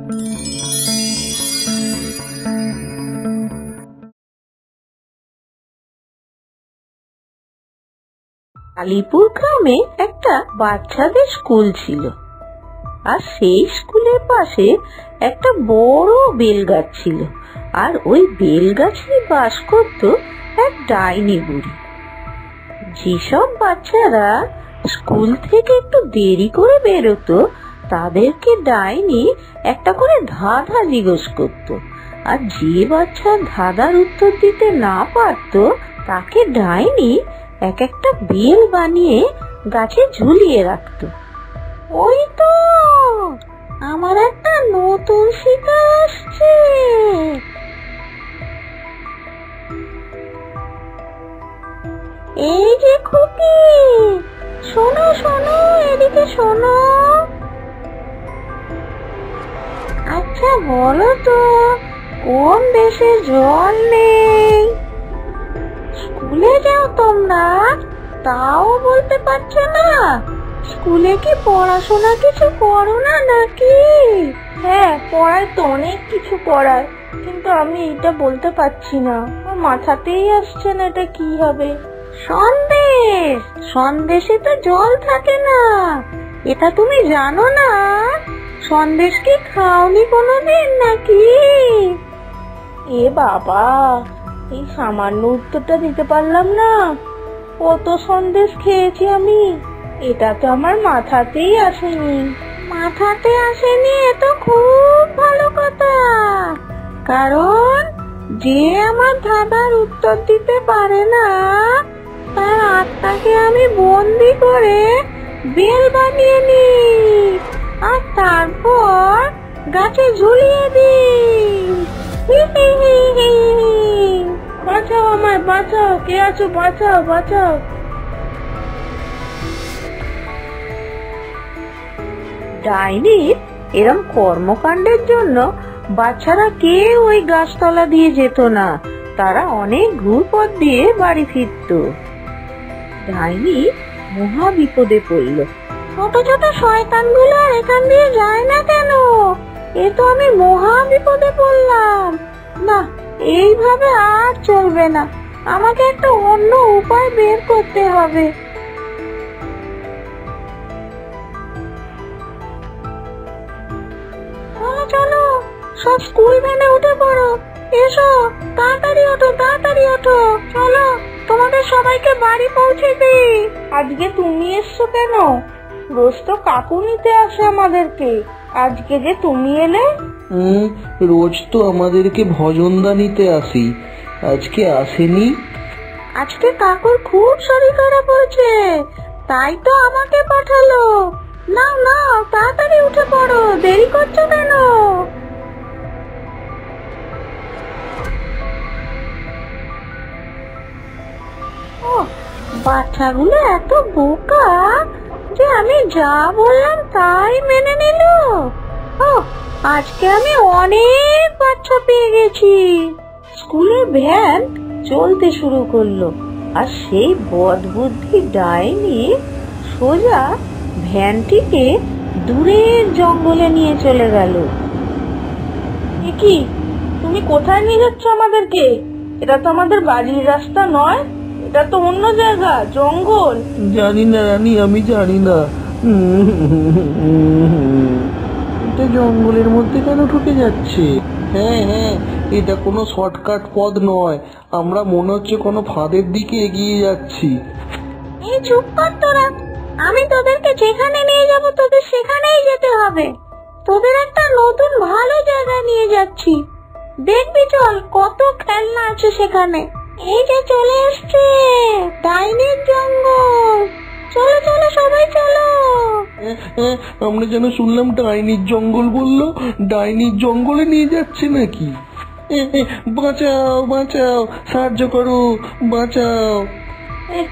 আলিপুর গ্রামে একটা বাচ্চাদের স্কুল ছিল, আর সেই স্কুলের পাশে একটা বড় বেল গাছ ছিল। আর ওই বেল গাছে বাস করত এক ডাইনি বুড়ি। যেসব বাচ্চারা স্কুল থেকে একটু দেরি করে বেরোতো তাদেরকে ডাইনি একটা করে ধাঁধা জিজ্ঞেস করত, আর যে বাচ্চা ধাঁধার উত্তর দিতে না পারত তাকে ডাইনি এক একটা বেল বানিয়ে গাছে ঝুলিয়ে রাখত। ওই তো আমার একটা নতুন শিকার আসছে। এই যে খুকি, শোনো শোনো, এদিকে শোনো। আচ্ছা বলো তো, কোন দেশে জল নেই? স্কুলে যাও তোমরা, তাও বলতে পারছো না? স্কুলে কি পড়াশোনা কিছু করো না নাকি? হ্যাঁ, পড়ায় তো অনেক কিছু পড়ায়, কিন্তু আমি এটা বলতে পারছি না, আমার মাথাতেই আসছে না এটা কি হবে। সন্দেশ, সন্দেশে তো জল থাকে না, এটা তুমি জানো না? সন্দেশ কি খাওনি কোনোদিন নাকি? এ বাবা, এই সামান্য উত্তরটা দিতে পারলাম না। কত সন্দেশ খেয়েছি আমি, এটা তো আমার মাথাতেই আসেনি। মাথাতে আসেনি, এ তো খুব ভালো কথা, কারণ যে আমার ধাঁধার উত্তর দিতে পারে না তার আত্মাকে আমি বন্দি করে বেল বানিয়ে নিই, আর তারপর গাছে ঝুলিয়ে দিই। বাঁচাও আমায়, বাঁচাও, কে আছো, বাঁচাও বাঁচাও। ডাইনির এরম কর্মকাণ্ডের জন্য বাচ্চারা কেউ ওই গাছতলা দিয়ে যেত না, তারা অনেক ঘুরপথ দিয়ে বাড়ি ফিরত। ডাইনি মহা বিপদে পড়ল। ছোট ছোট শয়তানগুলো এখান দিয়ে যায় না কেন? এ তো আমি মহা বিপদে পড়লাম। না, এইভাবে আর চলবে না, আমাকে একটা অন্য উপায় বের করতে হবে। চলো চলো, সব স্কুল ভ্যানে উঠে পড়ো, এসো, তাড়াতাড়ি ওঠো, তাড়াতাড়ি ওঠো, চলো তোমাদের সবাইকে বাড়ি পৌঁছে দিই। আজকে তুমি এসছো কেন? রোজ তো কাকু নিতে আসে আমাদেরকে, আজকে যে তুমি এলে? রোজ তো আমাদেরকে ভজনদা নিতে আসি, আজকে আসেনি। আজকে কাকুর খুব শরীর খারাপ হয়েছে, তাই তো আমাকে পাঠালো। নাও নাও, তাড়াতাড়ি উঠে পড়ো, দেরি করছো কেন? ও, বাচ্চাগুলো এত বোকা যে আমি যা বললাম তাই মেনে নিল। ও, আজকে আমি অনেক বাচ্চা পেয়ে গেছি। স্কুলের ভ্যান চলতে শুরু করলো, আর সেই বদবুদ্ধি ডাইনি সোজা ভ্যানটিকে দূরের জঙ্গলে নিয়ে চলে গেল। কি, তুমি কোথায় নিয়ে যাচ্ছ আমাদেরকে? এটা তো আমাদের বাড়ির রাস্তা নয়, এটা তো অন্য জায়গা, জঙ্গল। জানি না রানী, আমি জানি না। এটা জঙ্গলের মধ্যে কেন ঢুকে যাচ্ছে? হ্যাঁ হ্যাঁ, এটা কোনো শর্টকাট পথ নয়, আমরা মনে হচ্ছে কোনো ফাঁদের দিকে এগিয়ে যাচ্ছি। এই চুপ কর তোরা, আমি তোদেরকে যেখানে নিয়ে যাব তোদের সেখানেই যেতে হবে। তোদের একটা নতুন ভালো জায়গায় নিয়ে যাচ্ছি, দেখবি চল কত খেলনা আছে সেখানে। এই যে চলে এসছে ডাইনির জঙ্গল, চলো চলো সবাই চলো। আমরা যেন শুনলাম ডাইনির জঙ্গল বললো, ডাইনির জঙ্গলে নিয়ে যাচ্ছে নাকি? বাঁচাও বাঁচাও, সাহায্য করো, বাঁচাও।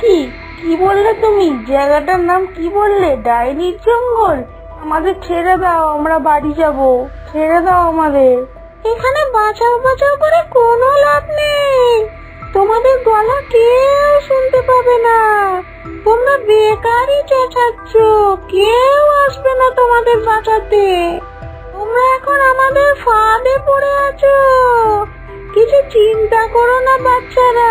কি কি বললে তুমি? জায়গাটার নাম কি বললে? ডাইনির জঙ্গল? আমাদের ছেড়ে দাও, আমরা বাড়ি যাব, ছেড়ে দাও আমাদের। এখানে বাঁচাও বাঁচাও করে কোনো লাভ নেই, তোমাদের গলা কেউ শুনতে পাবে না, তোমরা বেকারই চেঁচাচ্ছ, কেউ আসবে না তোমাদের বাঁচাতে। তোমরা এখন এখন আমাদের ফাঁদে পড়ে আছো। কিছু চিন্তা করো না বাচ্চারা।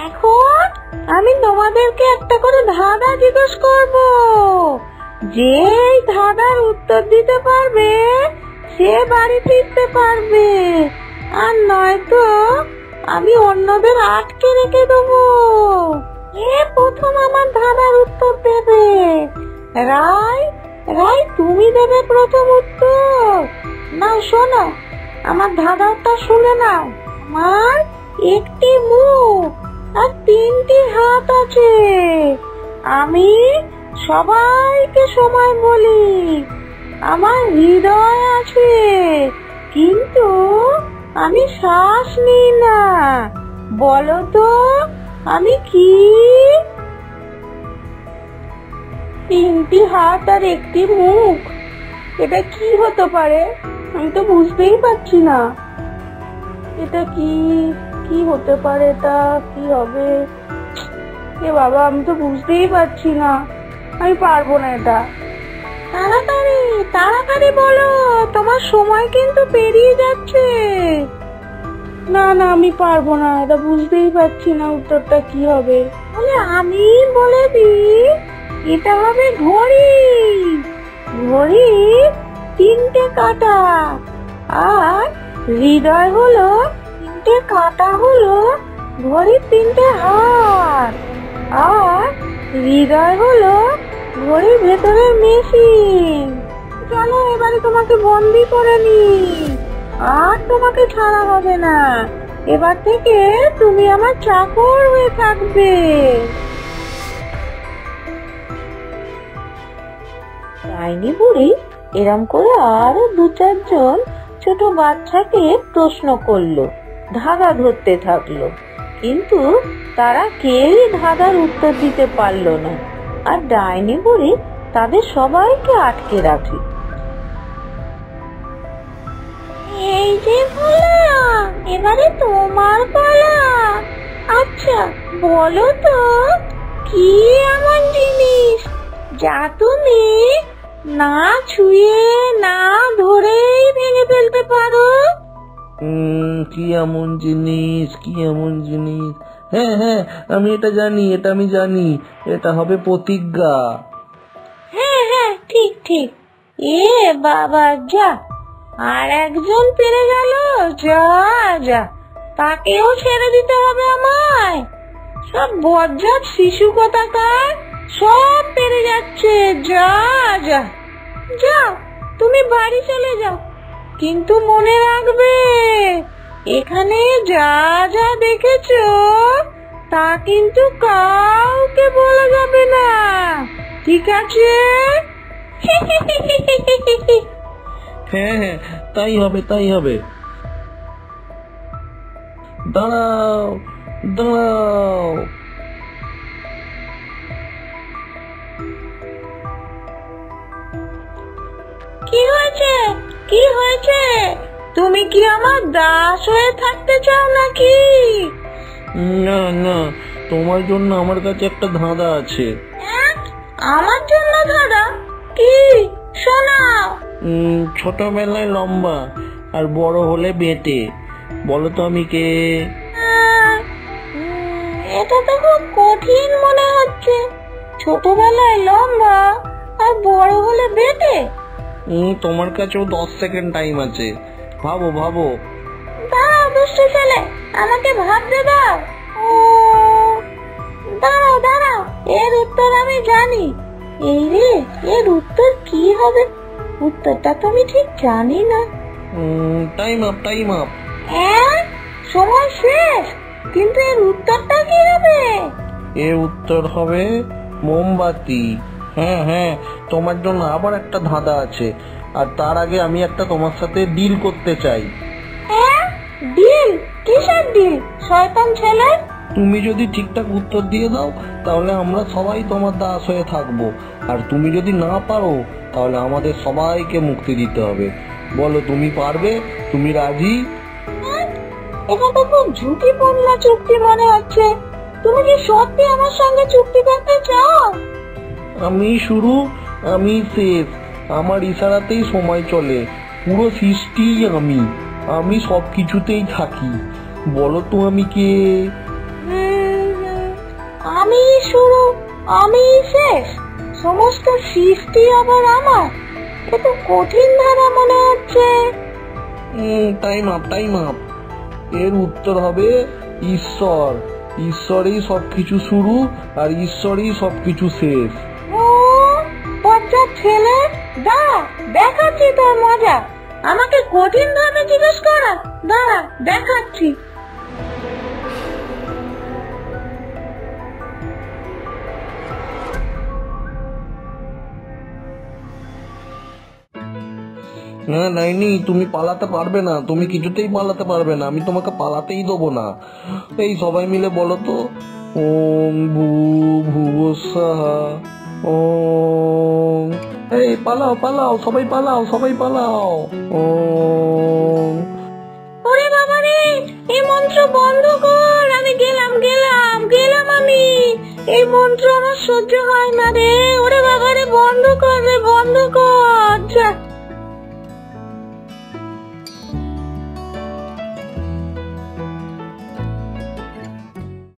এখন আমি তোমাদেরকে একটা করে ধাঁধা জিজ্ঞেস করব। যে ধাঁধার উত্তর দিতে পারবে সে বাড়ি ফিরতে পারবে, আর নয়তো আমি অন্যদের আটকে রেখে দেবো। এ প্রথম আমার ধাঁধার উত্তর দেবে। রায়, রায় তুমি দেবে প্রথম উত্তর। নাও শোনো, আমার ধাঁধাটা শুনে নাও। আমার একটি মুখ আর তিনটি হাত আছে। আমি সবাইকে সময় বলি। আমার হৃদয় আছে, কিন্তু আমি শ্বাস নিই না। বলো তো আমি কি? তিনটি হাত আর একটি মুখ, এটা কি হতে পারে? আমি তো বুঝতেই পারছি না এটা কি কি হতে পারে। এটা কি হবে? এ বাবা, আমি তো বুঝতেই পারছি না। আমি পারবো না এটা। তাড়াতাড়ি তাড়াতাড়ি বলো, তোমার সময় কিন্তু পেরিয়ে যাচ্ছে। না না, আমি পারবো না, এটা বুঝতেই পারছি না উত্তরটা কি হবে। বলে আমি বলে দিই, এটা হবে ঘড়ি। ঘড়ি তিনটে কাঁটা, আর হৃদয় হলো তিনটে কাঁটা, হলো ঘড়ির তিনটে হাত, আর হৃদয় হলো ঘড়ির ভেতরের মেশিন। চলো এবারে তোমাকে বন্দি করে নি, আর তোমাকে ছাড়া হবে না। এবার থেকে তুমি আমার চাকর হয়ে থাকবে। ডাইনি বুড়ি এরম করে আরো 2-4 ছোট বাচ্চাকে প্রশ্ন করলো, ধাঁধা ধরতে থাকলো, কিন্তু তারা কেউই ধাঁধার উত্তর দিতে পারলো না। আর ডাইনি বুড়ি তাদের সবাইকে আটকে রাখে। এই যে ভোলা, এবারে তোমার পালা। আচ্ছা বলো তো, কি এমন জিনিস যা তুমি না ছুঁয়ে না ধরেই ভেঙে ফেলতে পারো? কি এমন জিনিস, কি এমন জিনিস? হ্যাঁ হ্যাঁ, আমি এটা জানি, এটা আমি জানি। এটা হবে প্রতিজ্ঞা। হ্যাঁ হ্যাঁ, ঠিক ঠিক। এ বাবা, যা, আর একজন পেরে গেল। যা যা, তাকেও ছেড়ে দিতে হবে আমায়। সব বজ্জাত শিশু কোথাকার, সব পেরে যাচ্ছে। যা যা, যাও তুমি বাড়ি চলে যাও, কিন্তু মনে রাখবে এখানে যা যা দেখেছো তা কিন্তু কাউকে বলা যাবে না, ঠিক আছে? হ্যাঁ হ্যাঁ, তাই হবে, তাই হবে। দাঁড়াও দাঁড়াও। কি হয়েছে, কি হয়েছে? তুমি কি আমার দাস হয়ে থাকতে চাও নাকি? না না, তোমার জন্য আমার কাছে একটা ধাঁধা আছে। আমার জন্য ধাঁধা? কি, শোনাও। ছোটবেলায় লম্বা আর বড় হলে বেঁটে। বলো তো আমি কে? এটা তো খুব কঠিন মনে হচ্ছে। ছোটবেলায় লম্বা আর বড় হলে বেটে? তোমার কাছেও 10 সেকেন্ড টাইম আছে, ভাবো ভাবো। দাঁড়াও দুষ্টু ছেলে, আমাকে ভাবতে দাও। ও, দাঁড়াও দাঁড়াও, এর উত্তর আমি জানি। এই রে, এর উত্তর কি হবে? উত্তরটা তো আমি ঠিক জানি না। Time up, time up. সময় শেষ, কিন্তু এর উত্তরটা কি হবে? এর উত্তর হবে মোমবাতি। হ্যাঁ হ্যাঁ, তোমার জন্য আবার একটা ধাঁধা আছে, আর তার আগে আমি একটা তোমার সাথে ডিল করতে চাই। ডিল? কিসের ডিল শয়তান ছেলে? তুমি যদি ঠিকঠাক উত্তর দিয়ে দাও তাহলে আমরা সবাই তোমার দাস হয়ে থাকবো, আর তুমি যদি না পারো তাহলে আমাদের সবাইকে মুক্তি দিতে হবে। বলো, তুমি পারবে? তুমি রাজি? এটা তো খুব ঝুঁকিপূর্ণ চুক্তি মনে হচ্ছে। তুমি কি সত্যি আমার সঙ্গে চুক্তি করতে চাও? আমি শুরু, আমি শেষ, আমার ইশারাতেই সময় চলে, পুরো সৃষ্টিই আমি সব কিছুতেই থাকি। বলো তো আমি কে? আমি শুরু, আমি শেষ, সমস্ত সৃষ্টি আবার আমার। এ তো কঠিন ধারা মনে হচ্ছে। Time up. এর উত্তর হবে ঈশ্বর। ঈশ্বরই সবকিছু শুরু আর ঈশ্বরই সবকিছু শেষ। ও বাচ্চা ছেলে, দাঁড়া দেখাচ্ছি তোর মজা। আমাকে কঠিন ভাবে জিজ্ঞেস করা, দাঁড়া দেখাচ্ছি। না নাইনি, তুমি পালাতে পারবে না, তুমি কিছুতেই পালাতে পারবে না, আমি তোমাকে পালাতেই দেবো না। এই সবাই মিলে বলো তো, ওম ভুবস্বাহ ওম। এই পালাও সবাই পালাও। ওম। ওরে বাবা রে, এই মন্ত্র বন্ধ কর। আমি গেলাম আমি। এই মন্ত্র আমার সহ্য হয় না রে। ওরে বাবা রে, বন্ধ কর রে, বন্ধ কর। যা।